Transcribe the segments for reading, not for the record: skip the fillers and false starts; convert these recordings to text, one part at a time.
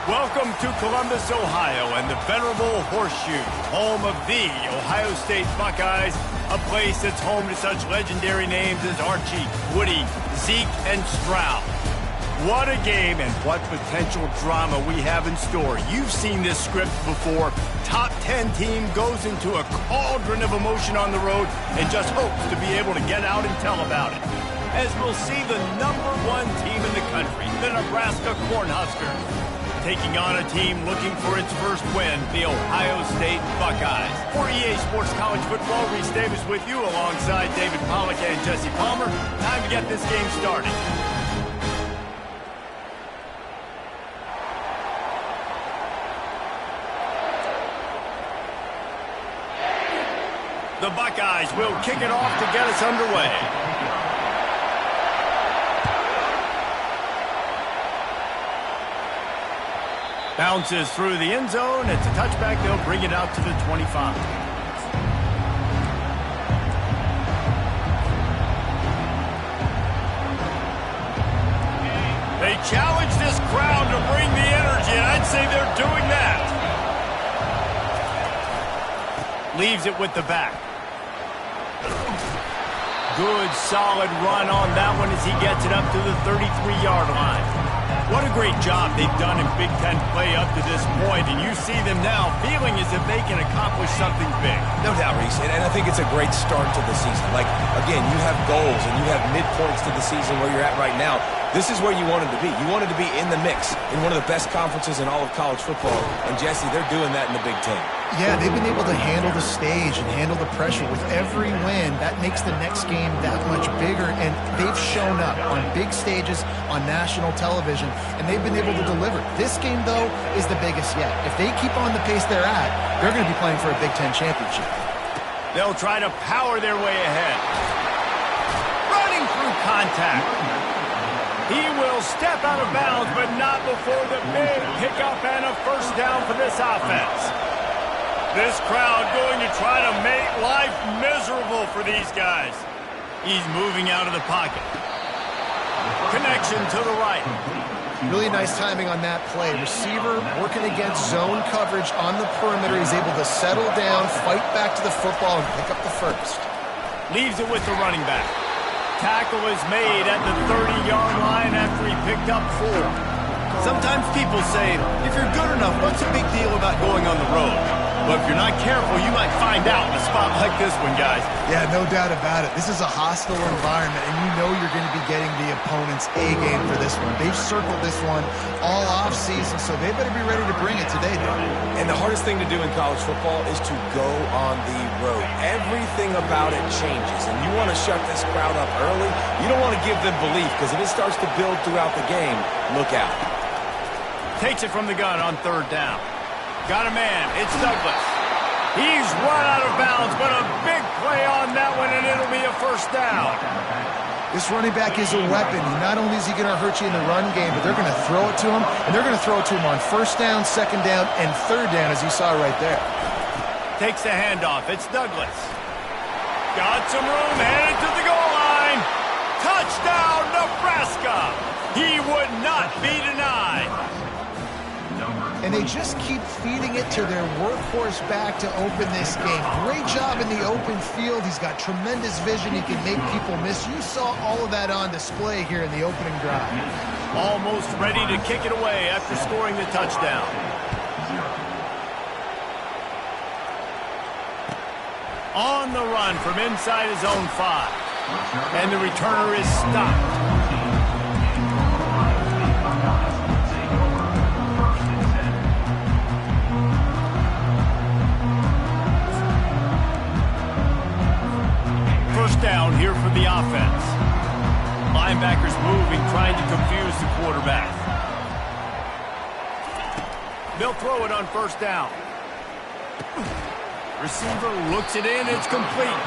Welcome to Columbus, Ohio, and the venerable Horseshoe, home of the Ohio State Buckeyes, a place that's home to such legendary names as Archie, Woody, Zeke, and Stroud. What a game and what potential drama we have in store. You've seen this script before. Top 10 team goes into a cauldron of emotion on the road and just hopes to be able to get out and tell about it. As we'll see the #1 team in the country, the Nebraska Cornhuskers, taking on a team looking for its first win, the Ohio State Buckeyes. For EA Sports College Football, Reese Davis with you alongside David Pollack and Jesse Palmer. Time to get this game started. The Buckeyes will kick it off to get us underway. Bounces through the end zone. It's a touchback. They'll bring it out to the 25. They challenge this crowd to bring the energy, and I'd say they're doing that. Leaves it with the back. Good, solid run on that one as he gets it up to the 33-yard line. What a great job they've done in Big Ten play up to this point, and you see them now feeling as if they can accomplish something big. No doubt, Reese, and I think it's a great start to the season. Like, again, you have goals and you have midpoints to the season where you're at right now. This is where you wanted to be. You wanted to be in the mix in one of the best conferences in all of college football, and Jesse, they're doing that in the Big Ten. Yeah, they've been able to handle the stage and handle the pressure. With every win, that makes the next game that much bigger, and they've shown up on big stages on national television, and they've been able to deliver. This game, though, is the biggest yet. If they keep on the pace they're at, they're going to be playing for a Big Ten championship. They'll try to power their way ahead. Running through contact. He will step out of bounds, but not before the big pickup and a first down for this offense. This crowd going to try to make life miserable for these guys. He's moving out of the pocket. Connection to the right. Really nice timing on that play. Receiver working against zone coverage on the perimeter. He's able to settle down, fight back to the football, and pick up the first. Leaves it with the running back. Tackle is made at the 30-yard line after he picked up 4. Sometimes people say, if you're good enough, what's the big deal about going on the road? But if you're not careful, you might find out in a spot like this one, guys. Yeah, no doubt about it. This is a hostile environment, and you know you're going to be getting the opponent's A-game for this one. They've circled this one all off-season, so they better be ready to bring it today, dude. And the hardest thing to do in college football is to go on the road. Everything about it changes, and you want to shut this crowd up early. You don't want to give them belief, because if it starts to build throughout the game, look out. Takes it from the gun on 3rd down. Got a man. It's Douglas. He's run out of bounds, but a big play on that one, and it'll be a first down. This running back is a weapon. Not only is he going to hurt you in the run game, but they're going to throw it to him, and they're going to throw it to him on 1st down, 2nd down, and 3rd down, as you saw right there. Takes the handoff. It's Douglas. Got some room, headed to the goal line. Touchdown, Nebraska. He would not be denied. And they just keep feeding it to their workhorse back to open this game. Great job in the open field. He's got tremendous vision. He can make people miss. You saw all of that on display here in the opening drive. Almost ready to kick it away after scoring the touchdown. On the run from inside his own 5. And the returner is stopped. First down here for the offense. Linebackers moving, trying to confuse the quarterback. They'll throw it on 1st down. Receiver looks it in, it's complete.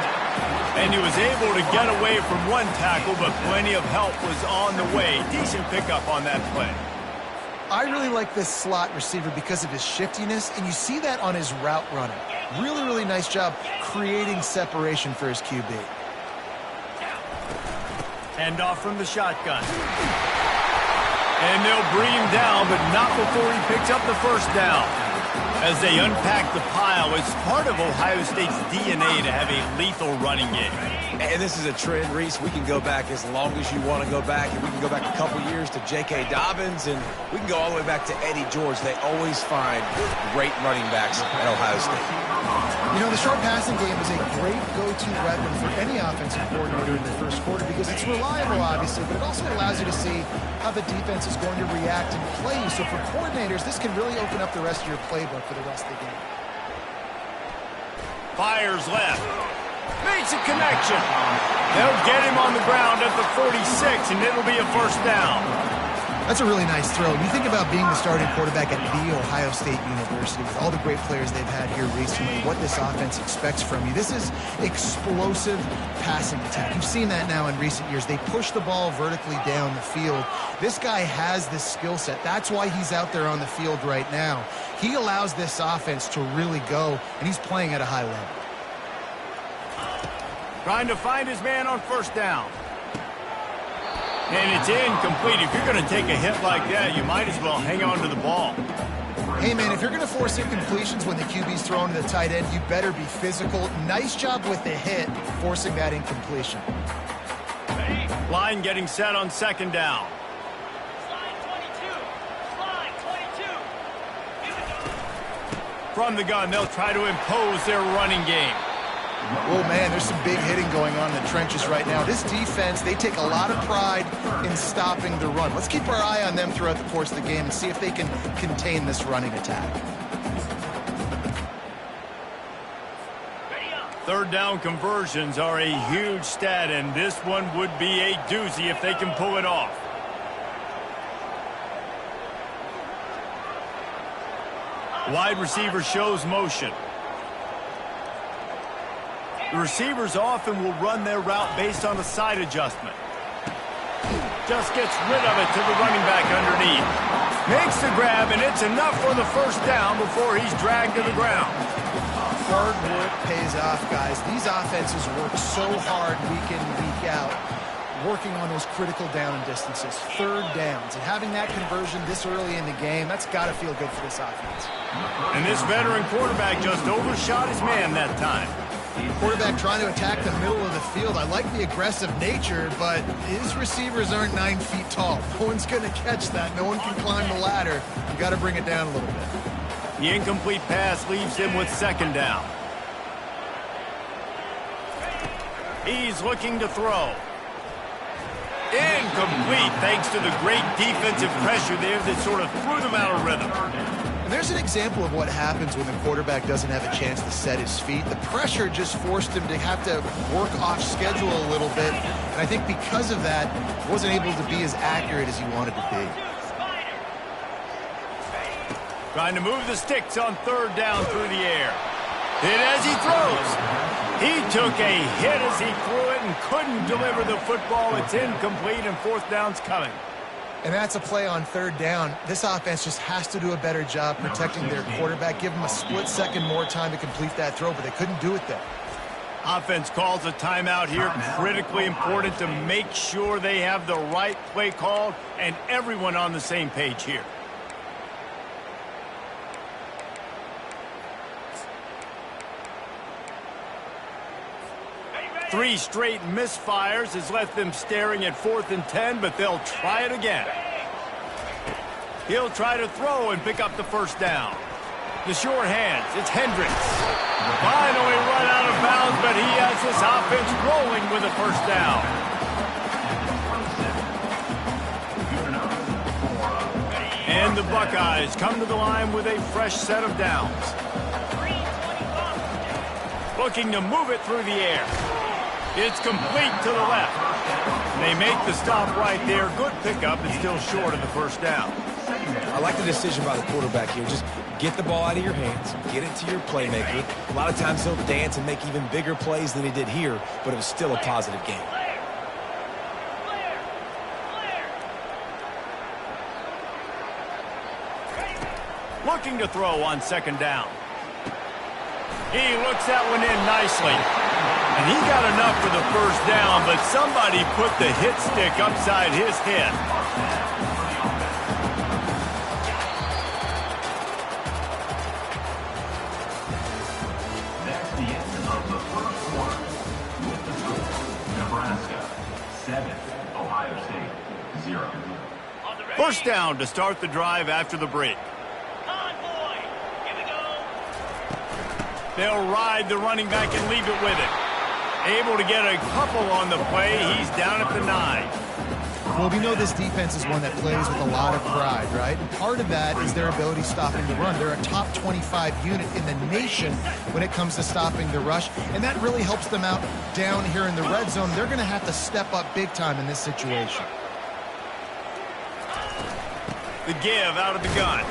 And he was able to get away from one tackle, but plenty of help was on the way. Decent pickup on that play. I really like this slot receiver because of his shiftiness, and you see that on his route running. Really, really nice job creating separation for his QB. Hand off from the shotgun. And they'll bring him down, but not before he picks up the first down. As they unpack the pile, it's part of Ohio State's DNA to have a lethal running game. And this is a trend, Reese. We can go back as long as you want to go back. And we can go back a couple years to J.K. Dobbins, and we can go all the way back to Eddie George. They always find great running backs at Ohio State. You know, the short passing game is a great go-to weapon for any offensive coordinator in the first quarter because it's reliable, obviously, but it also allows you to see how the defense is going to react and play you. So for coordinators, this can really open up the rest of your playbook for the rest of the game. Fires left. Makes a connection. They'll get him on the ground at the 46, and it'll be a first down. That's a really nice throw. You think about being the starting quarterback at The Ohio State University with all the great players they've had here recently, what this offense expects from you. This is explosive passing attack. You've seen that now in recent years. They push the ball vertically down the field. This guy has this skill set. That's why he's out there on the field right now. He allows this offense to really go, and he's playing at a high level. Trying to find his man on first down. And it's incomplete. If you're going to take a hit like that, you might as well hang on to the ball. Hey, man, if you're going to force incompletions when the QB's throwing to the tight end, you better be physical. Nice job with the hit, forcing that incompletion. Line getting set on second down. From the gun, they'll try to impose their running game. Oh, man, there's some big hitting going on in the trenches right now. This defense, they take a lot of pride in stopping the run. Let's keep our eye on them throughout the course of the game and see if they can contain this running attack. Third down conversions are a huge stat, and this one would be a doozy if they can pull it off. Wide receiver shows motion. The receivers often will run their route based on a side adjustment. Just gets rid of it to the running back underneath. Makes the grab, and it's enough for the first down before he's dragged to the ground. Hard work pays off, guys. These offenses work so hard week in, week out, working on those critical down and distances, third downs. And having that conversion this early in the game, that's got to feel good for this offense. And this veteran quarterback just overshot his man that time. Quarterback trying to attack the middle of the field. I like the aggressive nature, but his receivers aren't 9 feet tall. No one's going to catch that. No one can climb the ladder. You got to bring it down a little bit. The incomplete pass leaves him with second down. He's looking to throw. Incomplete, thanks to the great defensive pressure there that sort of threw them out of rhythm. And there's an example of what happens when the quarterback doesn't have a chance to set his feet. The pressure just forced him to have to work off schedule a little bit. And I think because of that, wasn't able to be as accurate as he wanted to be. Trying to move the sticks on third down through the air. Hit as he throws. He took a hit as he threw it and couldn't deliver the football. It's incomplete, and fourth down's coming. And that's a play on third down. This offense just has to do a better job protecting their quarterback. Give them a split second more time to complete that throw, but they couldn't do it there. Offense calls a timeout here. Critically important to make sure they have the right play called and everyone on the same page here. Three straight misfires has left them staring at 4th and 10, but they'll try it again. He'll try to throw and pick up the first down. The short hands, it's Hendricks. Finally run out of bounds, but he has this offense rolling with a first down. And the Buckeyes come to the line with a fresh set of downs. Looking to move it through the air. It's complete to the left. They make the stop right there. Good pickup, and still short of the first down. I like the decision by the quarterback here. Just get the ball out of your hands, get it to your playmaker. A lot of times he'll dance and make even bigger plays than he did here, but it was still a positive game. Looking to throw on second down. He looks that one in nicely. And he got enough for the first down, but somebody put the hit stick upside his head. 7, Ohio State 0. First down to start the drive after the break. They'll ride the running back and leave it with it. Able to get a couple on the play. He's down at the 9. Well, we know this defense is one that plays with a lot of pride, right? And part of that is their ability stopping the run. They're a top 25 unit in the nation when it comes to stopping the rush, and that really helps them out down here in the red zone. They're going to have to step up big time in this situation. The give out of the gun.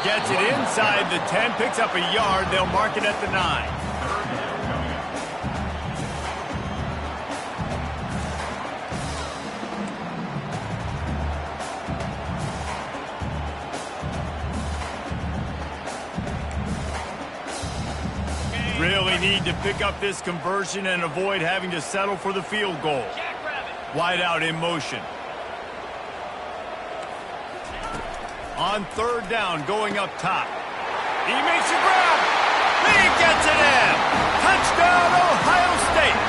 Gets it inside the 10, picks up a yard. They'll mark it at the 9. Really need to pick up this conversion and avoid having to settle for the field goal. Wide out in motion. On third down, going up top. He makes a grab. He gets it in. Touchdown, Ohio State.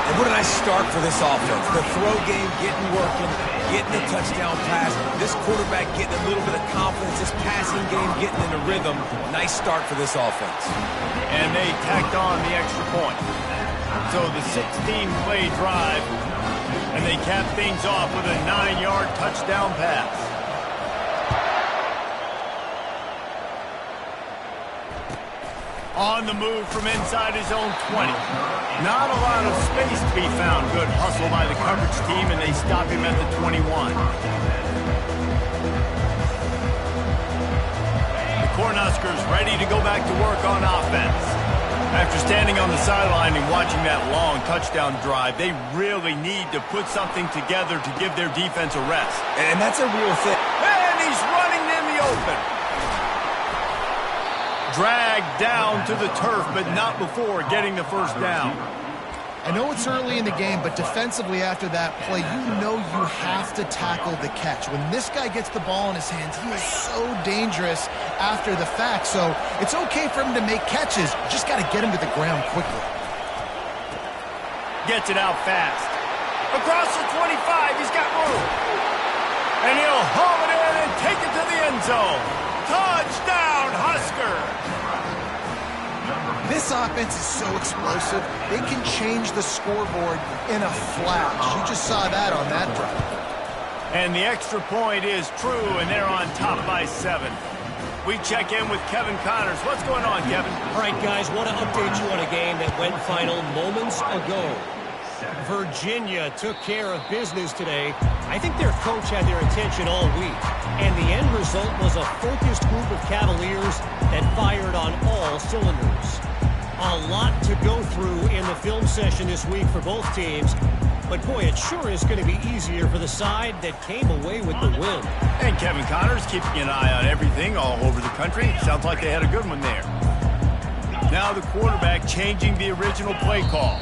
And what a nice start for this offense. The throw game getting working, getting the touchdown pass. This quarterback getting a little bit of confidence. This passing game getting in a rhythm. Nice start for this offense. And they tacked on the extra point. So the 16-play drive, and they cap things off with a 9-yard touchdown pass. On the move from inside his own 20. Not a lot of space to be found. Good hustle by the coverage team, and they stop him at the 21. The Cornhuskers ready to go back to work on offense. After standing on the sideline and watching that long touchdown drive, they really need to put something together to give their defense a rest. And that's a real thing. And he's running in the open. Dragged down to the turf, but not before getting the first down. I know it's early in the game, but defensively after that play, you know you have to tackle the catch. When this guy gets the ball in his hands, he is so dangerous after the fact. So it's okay for him to make catches. You just got to get him to the ground quickly. Gets it out fast. Across the 25, he's got room. And he'll haul it in and take it to the end zone. Touchdown, Husker! This offense is so explosive, they can change the scoreboard in a flash. You just saw that on that drive. And the extra point is true, and they're on top by 7. We check in with Kevin Connors. What's going on, Kevin? All right, guys, want to update you on a game that went final moments ago. Virginia took care of business today. I think their coach had their attention all week. And the end result was a focused group of Cavaliers that fired on all cylinders. A lot to go through in the film session this week for both teams. But, boy, it sure is going to be easier for the side that came away with the win. And Kevin Connors keeping an eye on everything all over the country. Sounds like they had a good one there. Now the quarterback changing the original play call.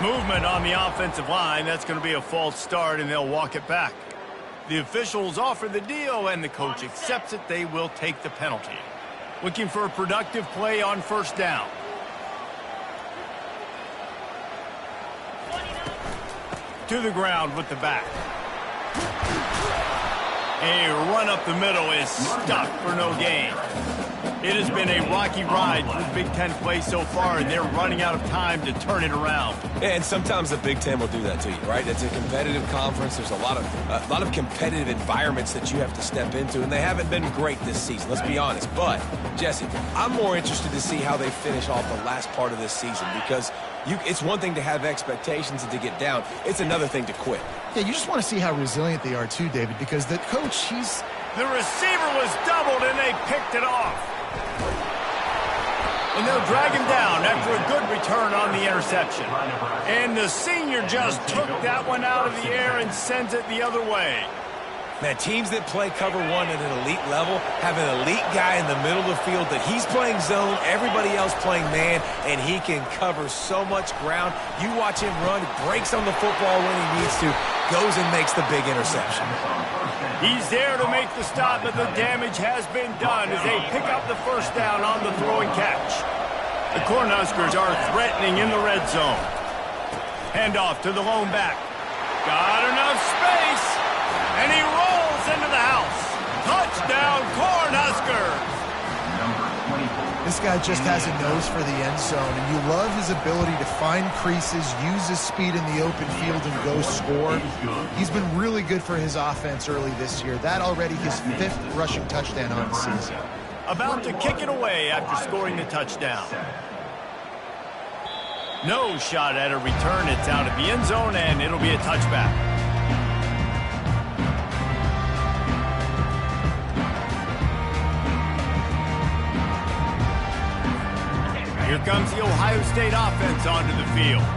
Movement on the offensive line. That's going to be a false start, and they'll walk it back. The officials offer the deal, and the coach accepts it. They will take the penalty. Looking for a productive play on first down. To the ground with the back. A run up the middle is stuck for no gain. It has been a rocky ride for the Big Ten play so far, and they're running out of time to turn it around. And sometimes the Big Ten will do that to you, right? It's a competitive conference. There's a lot of competitive environments that you have to step into, and they haven't been great this season, let's be honest. But, Jesse, I'm more interested to see how they finish off the last part of this season, because it's one thing to have expectations and to get down. It's another thing to quit. Yeah, you just want to see how resilient they are too, David, because the coach, The receiver was doubled, and they picked it off. And they'll drag him down after a good return on the interception. And the senior just took that one out of the air and sends it the other way. Man, teams that play cover one at an elite level have an elite guy in the middle of the field that he's playing zone, everybody else playing man, and he can cover so much ground. You watch him run, breaks on the football when he needs to, goes and makes the big interception. He's there to make the stop, but the damage has been done as they pick up the first down on the throw and catch. The Cornhuskers are threatening in the red zone. Hand off to the lone back. Got enough space. And he rolls into the house. Touchdown, Cornhuskers. This guy just has a nose for the end zone, and you love his ability to find creases, use his speed in the open field, and go score. He's been really good for his offense early this year. That already his 5th rushing touchdown on the season. About to kick it away after scoring the touchdown. No shot at a return. It's out of the end zone, and it'll be a touchback. Here comes the Ohio State offense onto the field.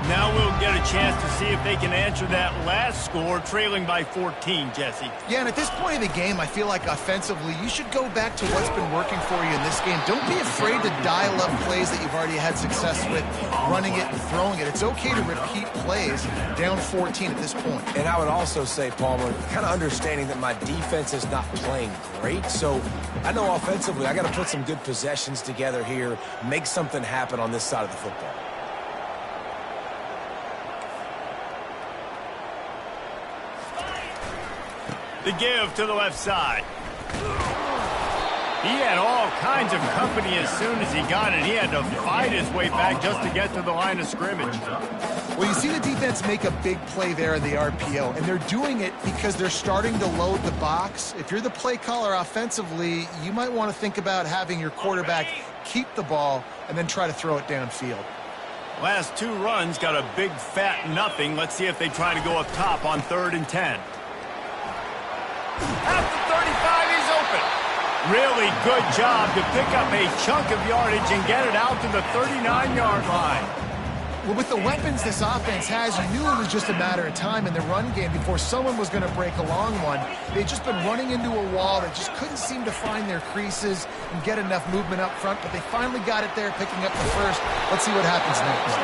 Now we'll get a chance to see if they can answer that last score, trailing by 14, Jesse. Yeah, and at this point in the game, I feel like offensively, you should go back to what's been working for you in this game. Don't be afraid to dial up plays that you've already had success with, running it and throwing it. It's okay to repeat plays down 14 at this point. And I would also say, Palmer, kind of understanding that my defense is not playing great, so I know offensively I got to put some good possessions together here, make something happen on this side of the football. The give to the left side. He had all kinds of company as soon as he got it. He had to fight his way back just to get to the line of scrimmage. Well, you see the defense make a big play there in the RPO, and they're doing it because they're starting to load the box. If you're the play caller offensively, you might want to think about having your quarterback keep the ball and then try to throw it downfield. Last 2 runs got a big fat nothing. Let's see if they try to go up top on 3rd and 10. At the 35, he's open. Really good job to pick up a chunk of yardage and get it out to the 39-yard line. Well, with the weapons this offense has, you knew it was just a matter of time in the run game before someone was going to break a long one. They'd just been running into a wall that just couldn't seem to find their creases and get enough movement up front, but they finally got it there, picking up the first. Let's see what happens next.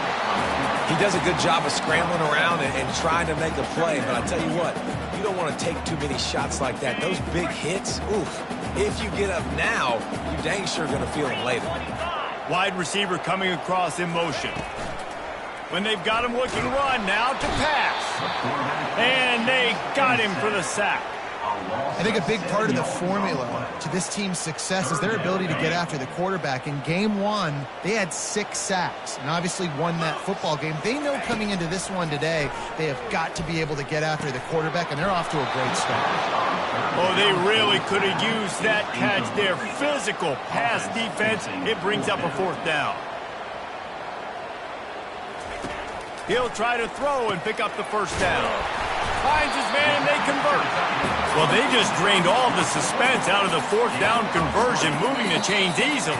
He does a good job of scrambling around and trying to make a play, but I tell you what, you don't want to take too many shots like that. Those big hits, oof, if you get up now, you dang sure going to feel them later. Wide receiver coming across in motion. When they've got him looking run, now to pass. And they got him for the sack. I think a big part of the formula to this team's success is their ability to get after the quarterback. In game 1, they had 6 sacks and obviously won that football game. They know coming into this one today, they have got to be able to get after the quarterback, and they're off to a great start. Oh, they really could have used that catch there. Physical pass defense. It brings up a 4th down. He'll try to throw and pick up the first down. Finds his man, and they convert. Well, they just drained all the suspense out of the 4th down conversion, moving the chains easily.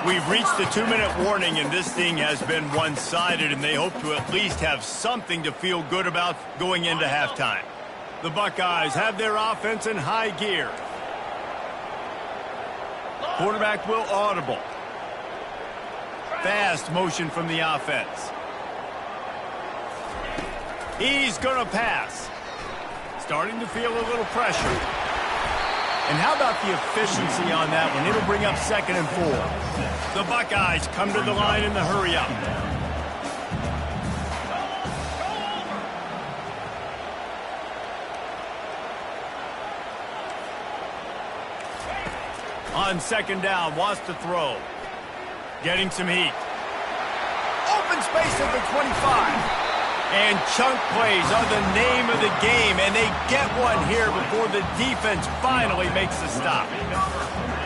We've reached the 2-minute warning, and this thing has been one-sided, and they hope to at least have something to feel good about going into halftime. The Buckeyes have their offense in high gear. Quarterback will audible. Fast motion from the offense. He's going to pass. Starting to feel a little pressure. And how about the efficiency on that one? It'll bring up 2nd and 4. The Buckeyes come to the line in the hurry-up. On 2nd down, wants to throw. Getting some heat. Open space at the 25. And chunk plays are the name of the game, and they get one here before the defense finally makes the stop.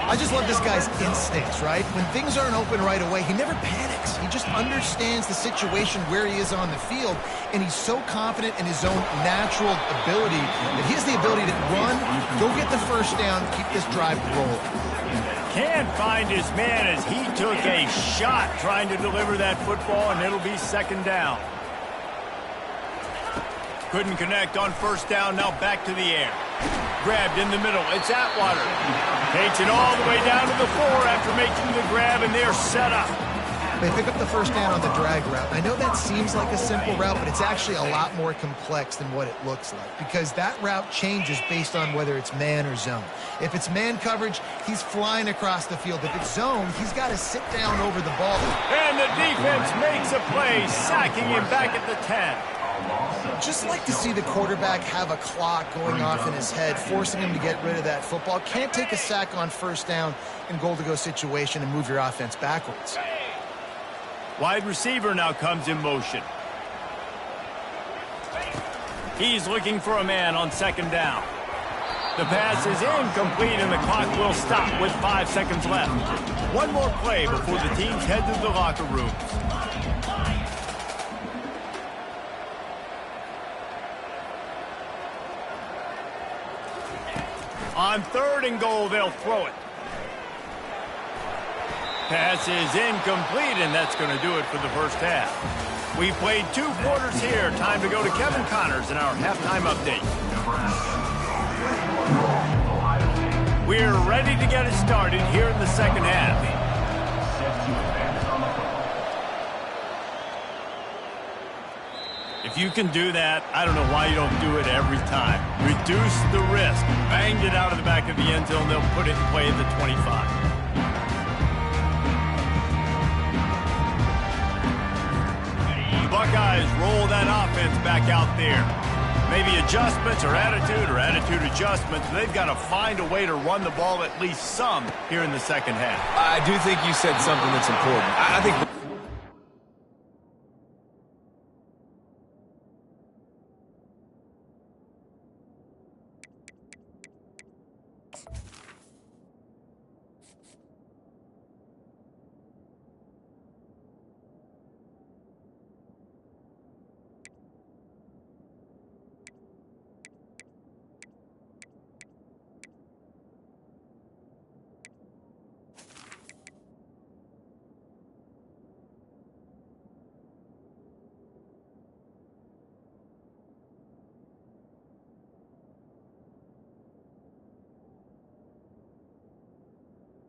I just love this guy's instincts, right? When things aren't open right away, he never panics. He just understands the situation where he is on the field, and he's so confident in his own natural ability that he has the ability to run, go get the first down, keep this drive rolling. Can't find his man as he took a shot trying to deliver that football, and it'll be 2nd down. Couldn't connect on 1st down, now back to the air. Grabbed in the middle, it's Atwater. Takes it all the way down to the 4 after making the grab, and they're set up. They pick up the first down on the drag route. I know that seems like a simple route, but it's actually a lot more complex than what it looks like because that route changes based on whether it's man or zone. If it's man coverage, he's flying across the field. If it's zone, he's got to sit down over the ball. And the defense makes a play, sacking him back at the 10. Just like to see the quarterback have a clock going off in his head, forcing him to get rid of that football. Can't take a sack on first down in goal-to-go situation and move your offense backwards. Wide receiver now comes in motion. He's looking for a man on second down. The pass is incomplete and the clock will stop with 5 seconds left. One more play before the teams head to the locker rooms. On 3rd and goal, they'll throw it. Pass is incomplete, and that's going to do it for the first half. We played 2 quarters here. Time to go to Kevin Connors in our halftime update. We're ready to get it started here in the second half. If you can do that, I don't know why you don't do it every time. Reduce the risk. Banged it out of the back of the end zone. They'll put it in play at the 25. The Buckeyes roll that offense back out there. Maybe adjustments or attitude adjustments. They've got to find a way to run the ball at least some here in the second half. I do think you said something that's important. I think...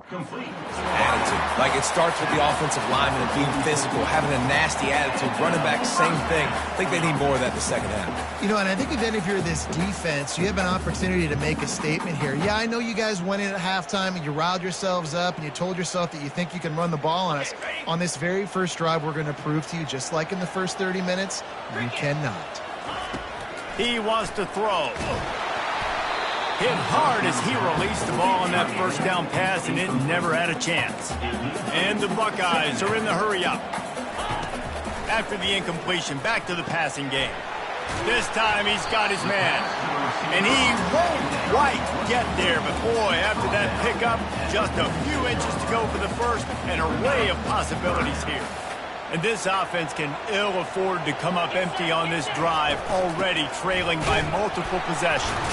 Complete. Attitude. Like it starts with the offensive lineman and being physical, having a nasty attitude. Running back, same thing. I think they need more of that in the second half. You know, and I think if you're this defense, you have an opportunity to make a statement here. Yeah, I know you guys went in at halftime and you riled yourselves up and you told yourself that you think you can run the ball on us. On this very first drive, we're going to prove to you, just like in the first 30 minutes, you cannot. He wants to throw. Hit hard as he released the ball on that first down pass, and it never had a chance. And the Buckeyes are in the hurry-up. After the incompletion, back to the passing game. This time he's got his man. And he won't quite get there, but boy, after that pickup, just a few inches to go for the first, and an array of possibilities here. And this offense can ill afford to come up empty on this drive, already trailing by multiple possessions.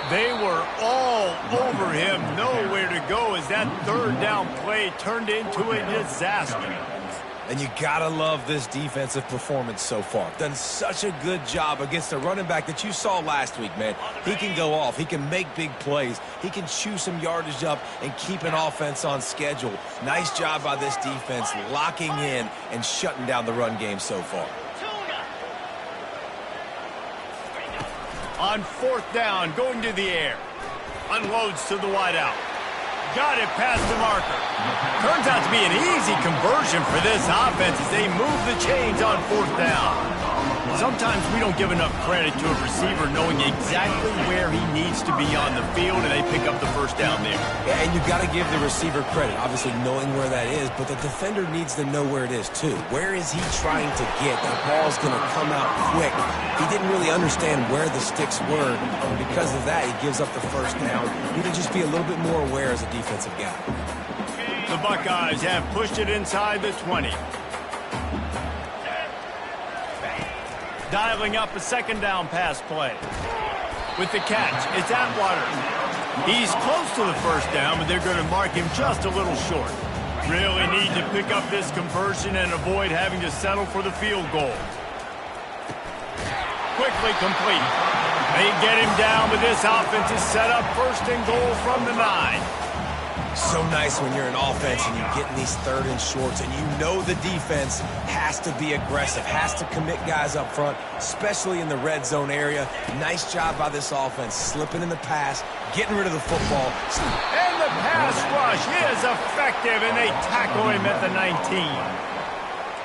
They were all over him, nowhere to go as that 3rd down play turned into a disaster. And you gotta love this defensive performance so far. Done such a good job against a running back that you saw last week, man. He can go off. He can make big plays. He can chew some yardage up and keep an offense on schedule. Nice job by this defense locking in and shutting down the run game so far. On 4th down, going to the air. Unloads to the wideout. Got it past the marker. Turns out to be an easy conversion for this offense as they move the chains on 4th down. Sometimes we don't give enough credit to a receiver knowing exactly where he needs to be on the field, and they pick up the first down there. Yeah, and you got to give the receiver credit, obviously knowing where that is, but the defender needs to know where it is too. Where is he trying to get? That ball's going to come out quick. He didn't really understand where the sticks were, and because of that, he gives up the first down. He need to just be a little bit more aware as a defensive guy. The Buckeyes have pushed it inside the 20. Dialing up a 2nd down pass play. With the catch, it's Atwater. He's close to the first down, but they're going to mark him just a little short. Really need to pick up this conversion and avoid having to settle for the field goal. Quickly complete. They get him down, but this offense is set up 1st and goal from the 9. So nice when you're in offense and you get in these third and shorts and you know the defense has to be aggressive, has to commit guys up front, especially in the red zone area. Nice job by this offense, slipping in the pass, getting rid of the football. And the pass rush is effective, and they tackle him at the 19.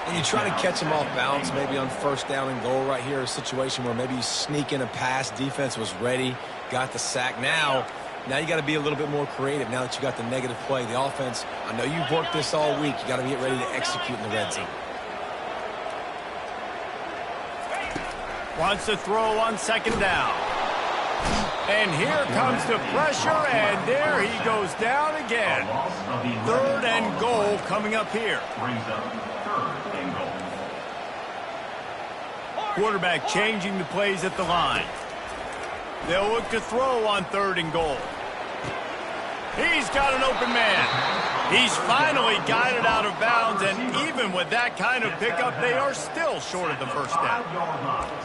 And you try to catch him off balance, maybe on first down and goal right here, a situation where maybe you sneak in a pass, defense was ready, got the sack. Now you got to be a little bit more creative now that you got the negative play. The offense, I know you've worked this all week. You got to get ready to execute in the red zone. Wants to throw on second down. And here comes the pressure, and there he goes down again. Third and goal coming up here. Brings up third and goal. Quarterback changing the plays at the line. They'll look to throw on third and goal. He's got an open man. He's finally got it out of bounds, and even with that kind of pickup, they are still short of the first down.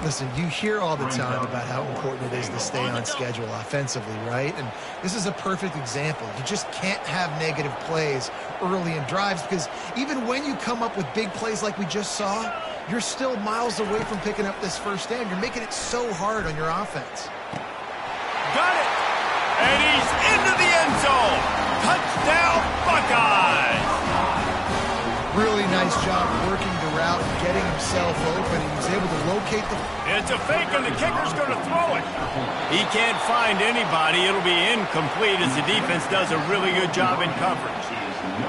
Listen, you hear all the time about how important it is to stay on schedule offensively, right? And this is a perfect example. You just can't have negative plays early in drives because even when you come up with big plays like we just saw, you're still miles away from picking up this first down. You're making it so hard on your offense. Got it! And he's into the end zone! Touchdown, Buckeyes! Really nice job working the route and getting himself open. He was able to locate the... It's a fake, and the kicker's going to throw it. He can't find anybody. It'll be incomplete as the defense does a really good job in coverage.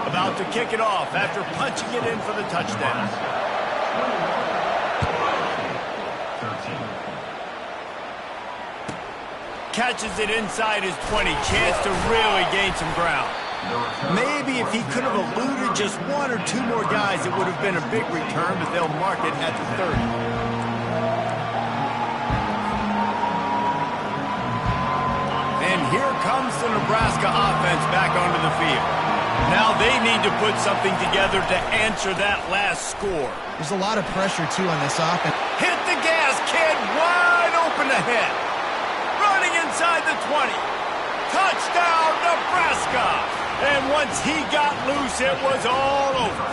About to kick it off after punching it in for the touchdown. Catches it inside his 20. Chance to really gain some ground. Maybe if he could have eluded just one or two more guys, it would have been a big return, but they'll mark it at the 30. And here comes the Nebraska offense back onto the field. Now they need to put something together to answer that last score. There's a lot of pressure, too, on this offense. Hit the gas, kid. Wide open ahead. Running inside the 20. Touchdown, Nebraska. And once he got loose, it was all over.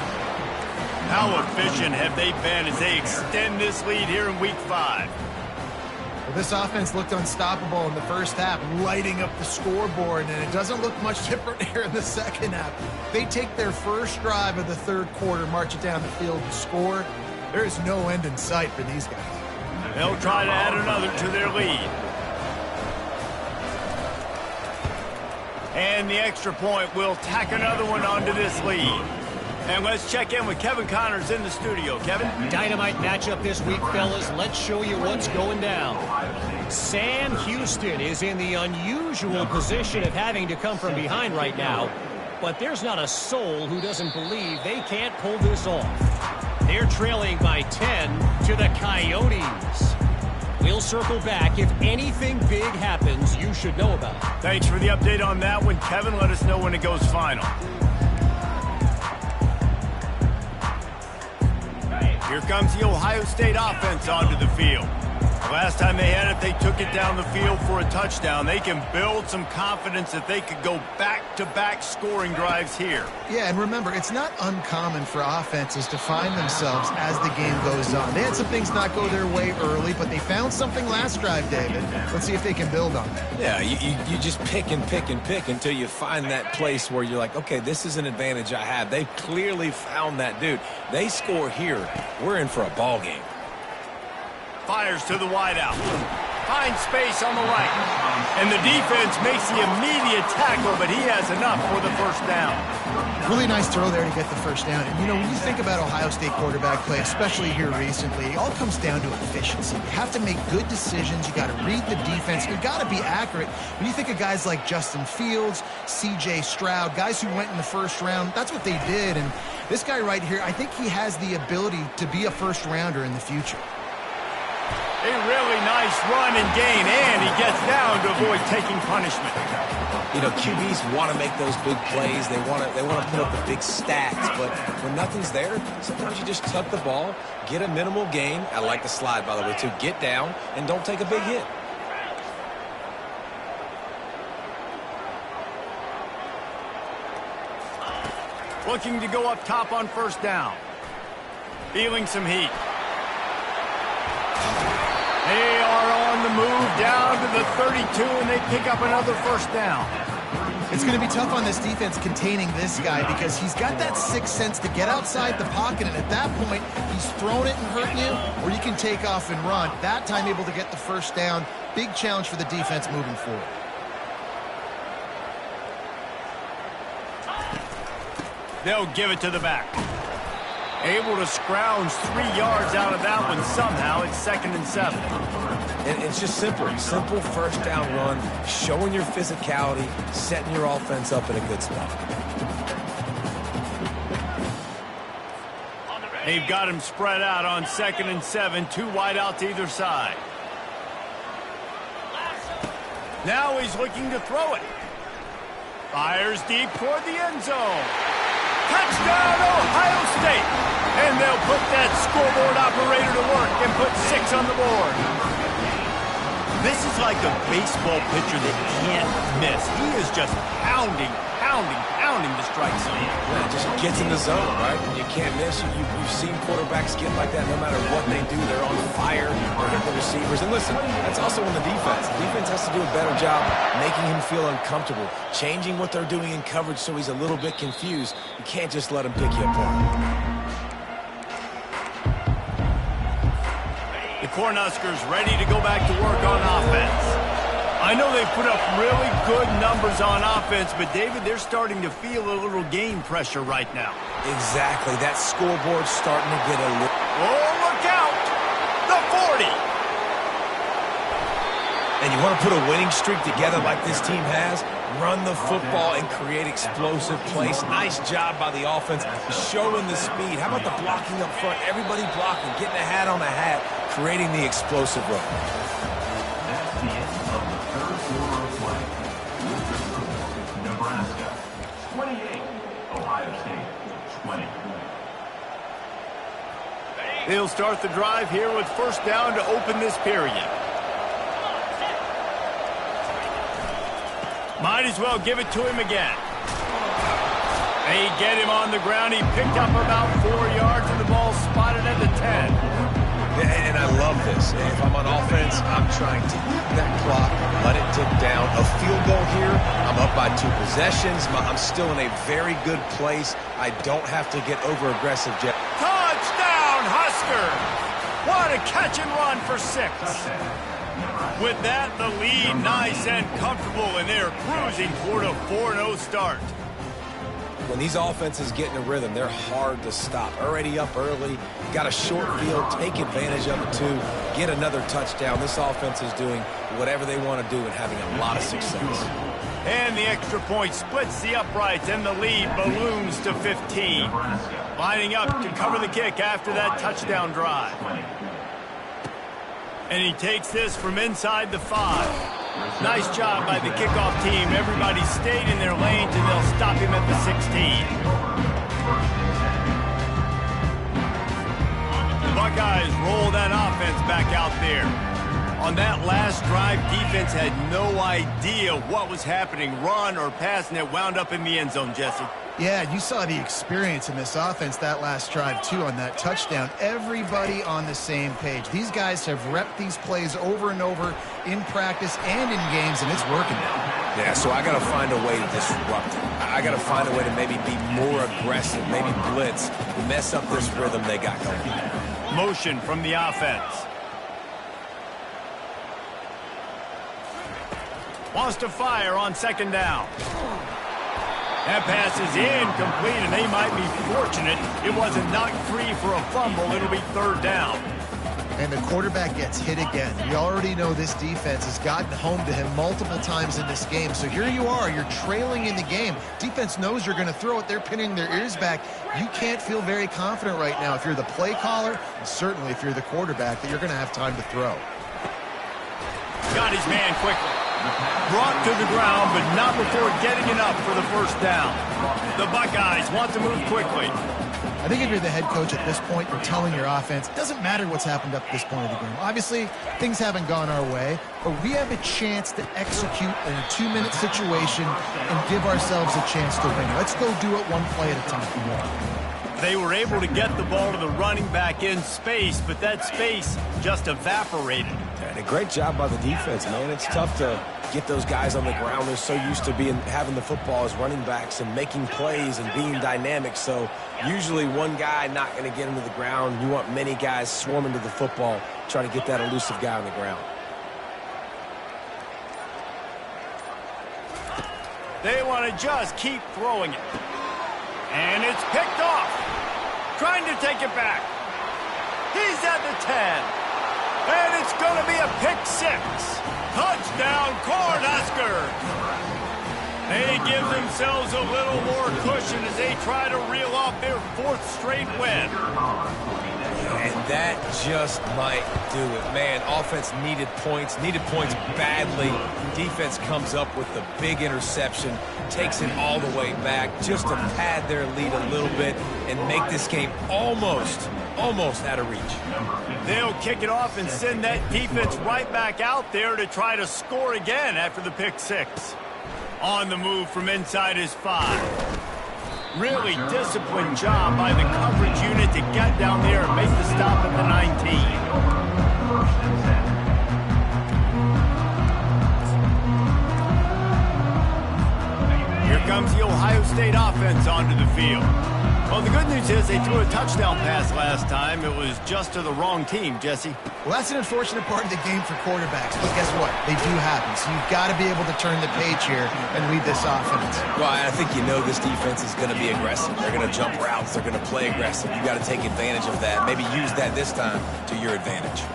How efficient have they been as they extend this lead here in Week 5? Well, this offense looked unstoppable in the first half, lighting up the scoreboard, and it doesn't look much different here in the second half. They take their first drive of the third quarter, march it down the field and score. There is no end in sight for these guys. They'll try to add another to their lead. And the extra point will tack another one onto this lead. And let's check in with Kevin Connors in the studio. Kevin? Dynamite matchup this week, fellas. Let's show you what's going down. Sam Houston is in the unusual position of having to come from behind right now. But there's not a soul who doesn't believe they can't pull this off. They're trailing by 10 to the Coyotes. We'll circle back. If anything big happens, you should know about it. Thanks for the update on that one, Kevin. Let us know when it goes final. Here comes the Ohio State offense onto the field. Last time they had it, they took it down the field for a touchdown. They can build some confidence that they could go back-to-back scoring drives here. Yeah, and remember, it's not uncommon for offenses to find themselves as the game goes on. They had some things not go their way early, but they found something last drive, David. Let's see if they can build on that. Yeah, you just pick and pick and pick until you find that place where you're like, okay, this is an advantage I have. They've clearly found that, dude. They score here, we're in for a ball game. Fires to the wideout. Finds space on the right. And the defense makes the immediate tackle, but he has enough for the first down. Really nice throw there to get the first down. And, you know, when you think about Ohio State quarterback play, especially here recently, it all comes down to efficiency. You have to make good decisions. You got to read the defense. You got to be accurate. When you think of guys like Justin Fields, C.J. Stroud, guys who went in the first round, that's what they did. And this guy right here, I think he has the ability to be a first-rounder in the future. A really nice run and gain, and he gets down to avoid taking punishment. You know, QBs want to make those big plays. They want to put up the big stats, but when nothing's there, sometimes you just tuck the ball, get a minimal gain. I like the slide, by the way, too. Get down and don't take a big hit. Looking to go up top on first down. Feeling some heat. They are on the move down to the 32, and they pick up another first down. It's going to be tough on this defense containing this guy because he's got that sixth sense to get outside the pocket, and at that point, he's throwing it and hurting you, or you can take off and run. That time able to get the first down. Big challenge for the defense moving forward. They'll give it to the back. Able to scrounge 3 yards out of that one somehow. It's 2nd and 7. And it's just simple. Simple first down run, showing your physicality, setting your offense up in a good spot. They've got him spread out on 2nd and 7. 2 wide out to either side. Now he's looking to throw it. Fires deep toward the end zone. Touchdown, Ohio State. And they'll put that scoreboard operator to work and put 6 on the board. This is like a baseball pitcher that can't miss. He is just pounding the strike zone. Yeah, it just gets in the zone, right? And you can't miss. You've seen quarterbacks get like that no matter what they do. They're on fire. They're hitting the receivers. And listen, that's also on the defense. The defense has to do a better job making him feel uncomfortable, changing what they're doing in coverage so he's a little bit confused. You can't just let him pick you apart. The Cornhuskers ready to go back to work on offense. I know they've put up really good numbers on offense, but David, they're starting to feel a little game pressure right now. Exactly. That scoreboard's starting to get a little... Oh, look out! The 40! And you want to put a winning streak together like this team has? Run the football and create explosive plays. Nice job by the offense, showing the speed. How about the blocking up front? Everybody blocking, getting a hat on a hat, creating the explosive run. That's the end of the third quarter of play. Nebraska 28, Ohio State 20. They'll start the drive here with first down to open this period. Might as well give it to him again. They get him on the ground. He picked up about 4 yards, and the ball spotted at the 10. And I love this. If I'm on offense, I'm trying to eat that clock, let it tick down. A field goal here, I'm up by 2 possessions. I'm still in a very good place. I don't have to get over-aggressive. Touchdown, Husker! What a catch and run for 6. With that, the lead nice and comfortable, and they're cruising toward a 4-0 start. When these offenses get in a rhythm, they're hard to stop. Already up early, got a short field, take advantage of it too, get another touchdown. This offense is doing whatever they want to do and having a lot of success. And the extra point splits the uprights, and the lead balloons to 15. Lining up to cover the kick after that touchdown drive. And he takes this from inside the 5. Nice job by the kickoff team. Everybody stayed in their lanes, and they'll stop him at the 16. The Buckeyes roll that offense back out there. On that last drive, defense had no idea what was happening, run or pass, and it wound up in the end zone, Jesse. Yeah, you saw the experience in this offense that last drive, too, on that touchdown. Everybody on the same page. These guys have repped these plays over and over in practice and in games, and it's working now. Yeah, so I got to find a way to disrupt it. I got to find a way to maybe be more aggressive, maybe blitz, mess up this rhythm they got going. Motion from the offense. Wants to fire on 2nd down. That pass is incomplete, and they might be fortunate it wasn't knocked free for a fumble. It'll be 3rd down. And the quarterback gets hit again. We already know this defense has gotten home to him multiple times in this game. So here you are, you're trailing in the game. Defense knows you're going to throw it. They're pinning their ears back. You can't feel very confident right now if you're the play caller, and certainly if you're the quarterback, that you're going to have time to throw. Got his man quickly. Brought to the ground, but not before getting enough for the first down. The Buckeyes want to move quickly. I think if you're the head coach at this point, you're telling your offense, it doesn't matter what's happened up to this point of the game. Obviously, things haven't gone our way, but we have a chance to execute in a 2-minute situation and give ourselves a chance to win. Let's go do it one play at a time. They were able to get the ball to the running back in space, but that space just evaporated. And a great job by the defense, man. It's tough to get those guys on the ground. They're so used to having the football as running backs and making plays and being dynamic. So usually one guy not going to get him to the ground. You want many guys swarming to the football, try to get that elusive guy on the ground. They want to just keep throwing it. And it's picked off. Trying to take it back. He's at the 10. And it's going to be a pick 6. Touchdown, Cornhuskers! They give themselves a little more cushion as they try to reel off their 4th straight win. And that just might do it. Man, offense needed points badly. Defense comes up with the big interception, takes it all the way back just to pad their lead a little bit and make this game almost out of reach. They'll kick it off and send that defense right back out there to try to score again after the pick 6. On the move from inside his 5. Really disciplined job by the coverage unit to get down there and make the stop at the 19. Here comes the Ohio State offense onto the field. Well, the good news is they threw a touchdown pass last time. It was just to the wrong team, Jesse. Well, that's an unfortunate part of the game for quarterbacks, but guess what? They do happen, so you've got to be able to turn the page here and lead this offense. Well, I think you know this defense is going to be aggressive. They're going to jump routes. They're going to play aggressive. You got to take advantage of that. Maybe use that this time to your advantage.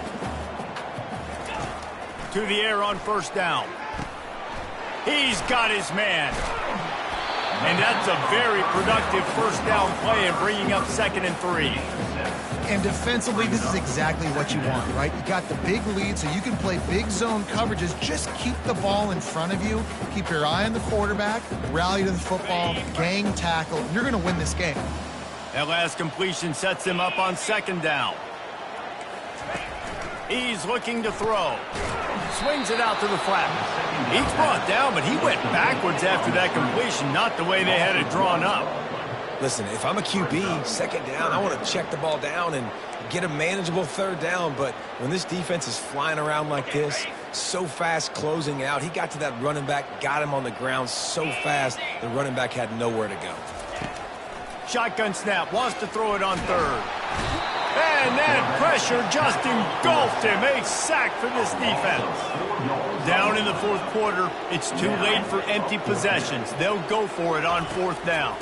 To the air on first down. He's got his man. And that's a very productive first down play and bringing up 2nd and 3. And defensively, this is exactly what you want, right? You got the big lead, so you can play big zone coverages. Just keep the ball in front of you. Keep your eye on the quarterback. Rally to the football. Gang tackle. You're going to win this game. That last completion sets him up on 2nd down. He's looking to throw. Swings it out to the flat. He's brought down, but he went backwards after that completion, not the way they had it drawn up. Listen, if I'm a QB, 2nd down, I want to check the ball down and get a manageable 3rd down. But when this defense is flying around like this, so fast closing out, he got to that running back, got him on the ground so fast, the running back had nowhere to go. Shotgun snap, wants to throw it on 3rd. And that pressure just engulfed him. A sack for this defense. Down in the 4th quarter, it's too late for empty possessions. They'll go for it on 4th down.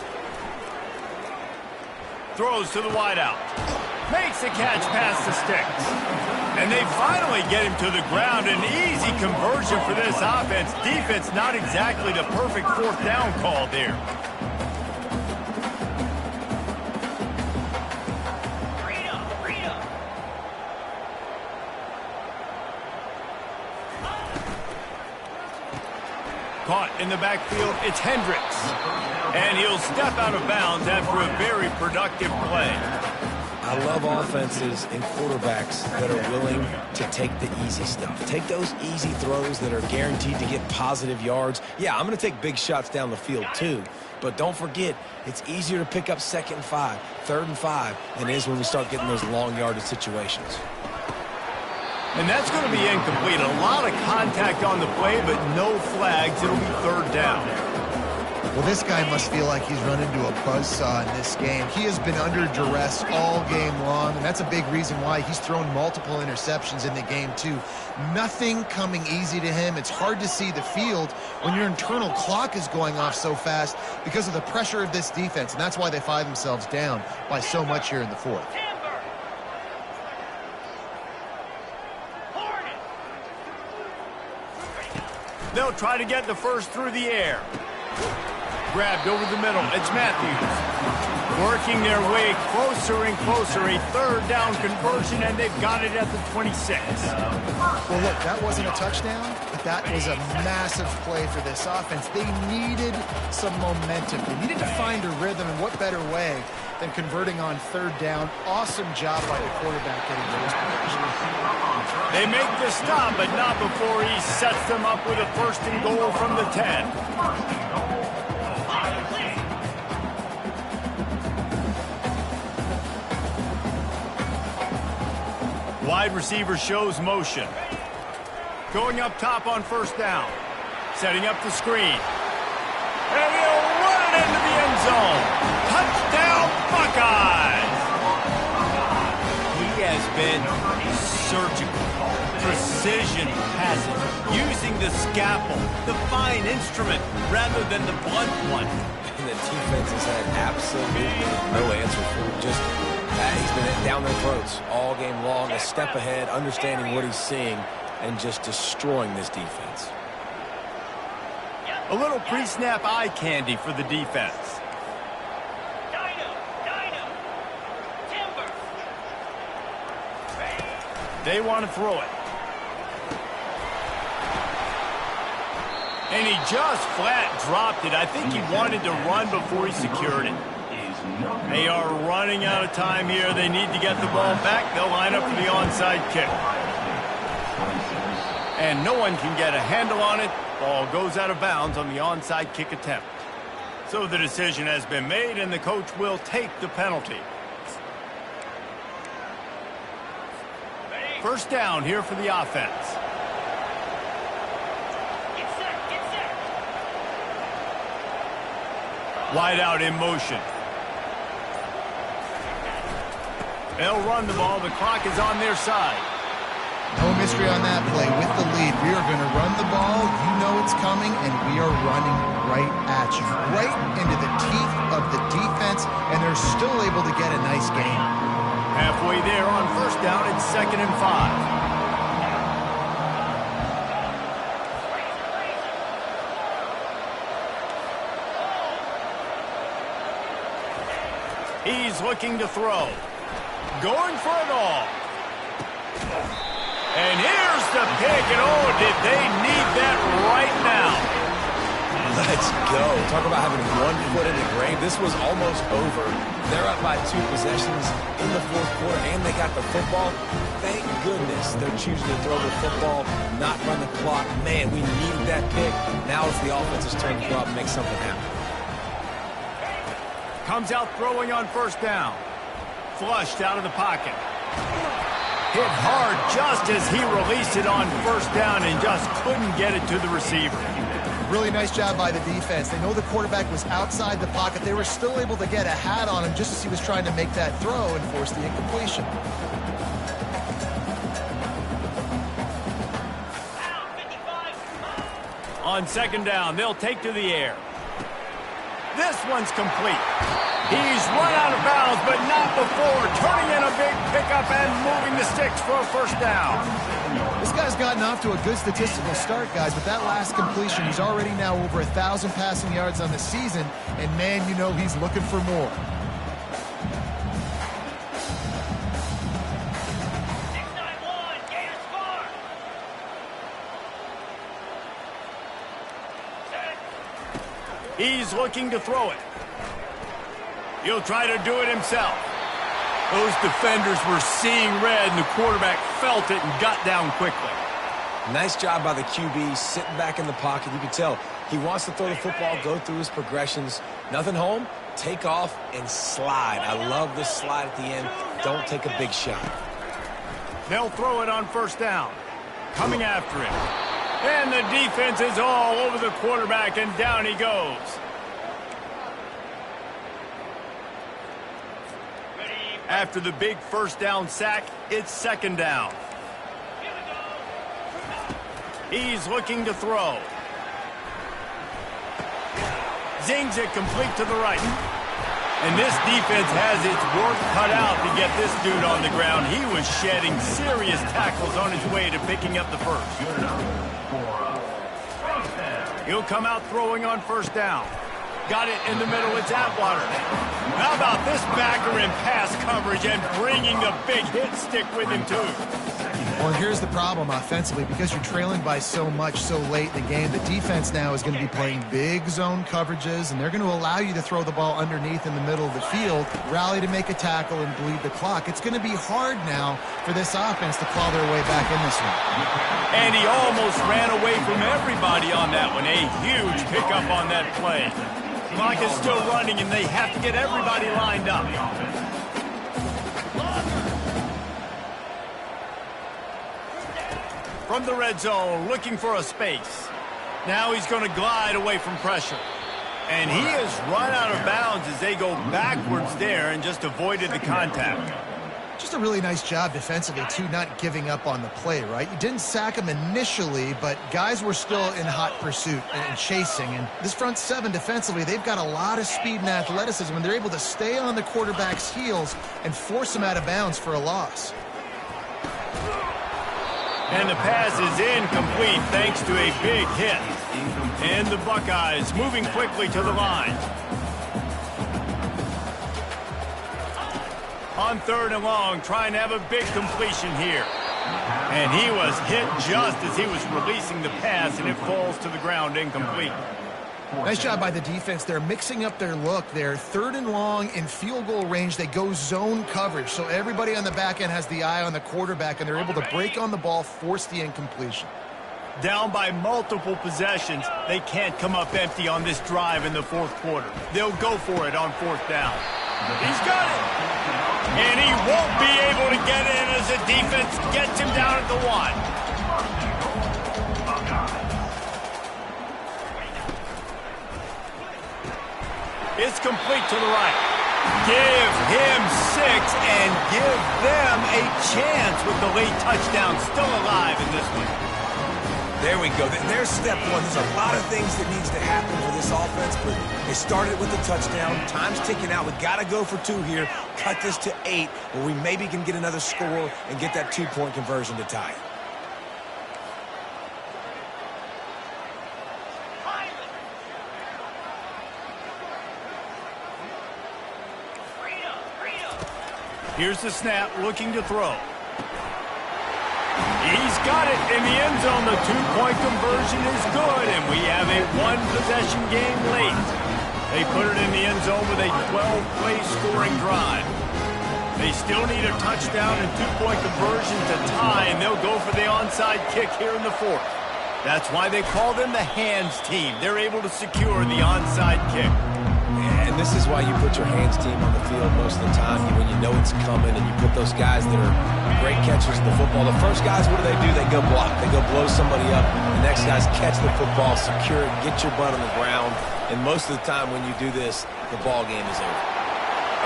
Throws to the wideout. Makes the catch past the sticks. And they finally get him to the ground. An easy conversion for this offense. Defense not exactly the perfect 4th down call there. Caught in the backfield, it's Hendricks. And he'll step out of bounds after a very productive play. I love offenses and quarterbacks that are willing to take the easy stuff. Take those easy throws that are guaranteed to get positive yards. Yeah, I'm going to take big shots down the field too. But don't forget, it's easier to pick up 2nd and 5, 3rd and 5 than it is when we start getting those long yardage situations. And that's going to be incomplete. A lot of contact on the play, but no flags. It'll be 3rd down. Well, this guy must feel like he's run into a buzzsaw in this game. He has been under duress all game long, and that's a big reason why he's thrown multiple interceptions in the game, too. Nothing coming easy to him. It's hard to see the field when your internal clock is going off so fast because of the pressure of this defense, and that's why they find themselves down by so much here in the 4th. They'll try to get the first through the air. Grabbed over the middle. It's Matthews. Working their way closer and closer, a third down conversion, and they've got it at the 26. Well, look, that wasn't a touchdown, but that was a massive play for this offense. They needed some momentum. They needed to find a rhythm, and what better way than converting on third down. Awesome job by the quarterback getting those positions. They make the stop, but not before he sets them up with a first and goal from the 10. Wide receiver shows motion. Going up top on first down. Setting up the screen. And he'll run it into the end zone. Touchdown, Buckeyes! He has been surgical. Precision passing. Using the scalpel, the fine instrument, rather than the blunt one. And the defense has had absolutely no answer for him. Just he's been down their throats all game long, a step ahead, understanding what he's seeing, and just destroying this defense. A little pre-snap eye candy for the defense. Timber. They want to throw it. And he just flat dropped it. I think he wanted to run before he secured it. They are running out of time here. They need to get the ball back. They'll line up for the onside kick. And no one can get a handle on it. Ball goes out of bounds on the onside kick attempt. So the decision has been made, and the coach will take the penalty. First down here for the offense. Wide out in motion. They'll run the ball. The clock is on their side. No mystery on that play. With the lead, we are going to run the ball. You know it's coming, and we are running right at you. Right into the teeth of the defense, and they're still able to get a nice gain. Halfway there on first down, it's 2nd and 5. He's looking to throw. Going for it all. And here's the pick, and oh, did they need that right now. Let's go. Talk about having one foot in the grave. This was almost over. They're up by 2 possessions in the fourth quarter, and they got the football. Thank goodness they're choosing to throw the football, not run the clock. Man, we needed that pick. Now it's the offense's turn to go out and make something happen. Comes out throwing on first down. Flushed out of the pocket. Hit hard just as he released it on first down and just couldn't get it to the receiver. Really nice job by the defense. They know the quarterback was outside the pocket. They were still able to get a hat on him just as he was trying to make that throw and force the incompletion. On second down, they'll take to the air. This one's complete. He's run out of bounds, but not before turning in a big pickup and moving the sticks for a first down. This guy's gotten off to a good statistical start, guys, but that last completion, he's already now over 1,000 passing yards on the season, and man, you know he's looking for more. He's looking to throw it. He'll try to do it himself. Those defenders were seeing red, and the quarterback felt it and got down quickly. Nice job by the QB, sitting back in the pocket. You can tell he wants to throw the football, go through his progressions. Nothing home, take off, and slide. I love the slide at the end. Don't take a big shot. They'll throw it on first down. Coming after him. And the defense is all over the quarterback, and down he goes. After the big first down sack, it's second down. He's looking to throw. Zings it complete to the right. And this defense has its work cut out to get this dude on the ground. He was shedding serious tackles on his way to picking up the first. He'll come out throwing on first down. Got it in the middle. It's Atwater. How about this backer in pass coverage and bringing the big hit stick with him, too? Well, here's the problem offensively. Because you're trailing by so much so late in the game, the defense now is going to be playing big zone coverages, and they're going to allow you to throw the ball underneath in the middle of the field, rally to make a tackle, and bleed the clock. It's going to be hard now for this offense to claw their way back in this one. And he almost ran away from everybody on that one. A huge pickup on that play. Clock is still running, and they have to get everybody lined up. From the red zone, looking for a space. Now he's going to glide away from pressure. And he has run out of bounds as they go backwards there and just avoided the contact. Just a really nice job defensively, too, not giving up on the play, right? You didn't sack him initially, but guys were still in hot pursuit and chasing. And this front seven defensively, they've got a lot of speed and athleticism, and they're able to stay on the quarterback's heels and force him out of bounds for a loss. And the pass is incomplete thanks to a big hit. And the Buckeyes moving quickly to the line. On 3rd and long, trying to have a big completion here. And he was hit just as he was releasing the pass, and it falls to the ground incomplete. Nice job by the defense. They're mixing up their look. They're 3rd and long in field goal range. They go zone coverage, so everybody on the back end has the eye on the quarterback, and they're able to break on the ball, force the incompletion. Down by multiple possessions, they can't come up empty on this drive in the 4th quarter. They'll go for it on 4th down. He's got it. And he won't be able to get in as the defense gets him down at the 1. It's complete to the right. Give him 6 and give them a chance with the late touchdown still alive in this one. There we go. There's step one. There's a lot of things that needs to happen for this offense, but they started with the touchdown. Time's ticking out. We got to go for 2 here. Cut this to 8, where we maybe can get another score and get that 2-point conversion to tie it. Here's the snap, looking to throw. He's got it in the end zone. The 2-point conversion is good, and we have a 1-possession game late. They put it in the end zone with a 12-play scoring drive. They still need a touchdown and 2-point conversion to tie, and they'll go for the onside kick here in the 4th. That's why they call them the hands team. They're able to secure the onside kick. And this is why you put your hands team on the field most of the time when you know it's coming, and you put those guys that are great catchers of the football. The first guys, what do? They go block. They go blow somebody up. The next guys catch the football, secure it, get your butt on the ground. And most of the time when you do this, the ball game is over.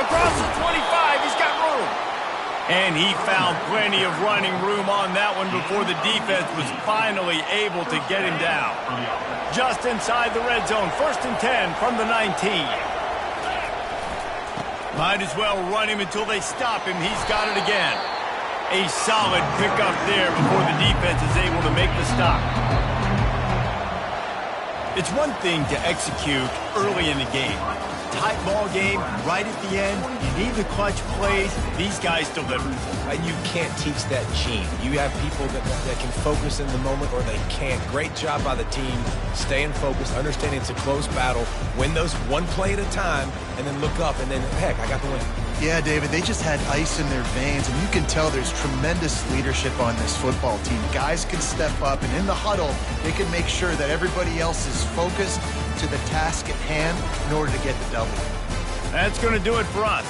Across the 25, he's got room. And he found plenty of running room on that one before the defense was finally able to get him down. Just inside the red zone, 1st and 10 from the 19. Might as well run him until they stop him. He's got it again. A solid pickup there before the defense is able to make the stop. It's one thing to execute early in the game. Tight ball game, right at the end. You need the clutch plays. These guys deliver. And you can't teach that gene. You have people that can focus in the moment, or they can't. Great job by the team, staying focused, understanding it's a close battle, win those 1 play at a time, and then look up, and then, heck, I got the win. Yeah, David, they just had ice in their veins, and you can tell there's tremendous leadership on this football team. Guys can step up, and in the huddle, they can make sure that everybody else is focused to the task at hand in order to get the W. That's going to do it for us.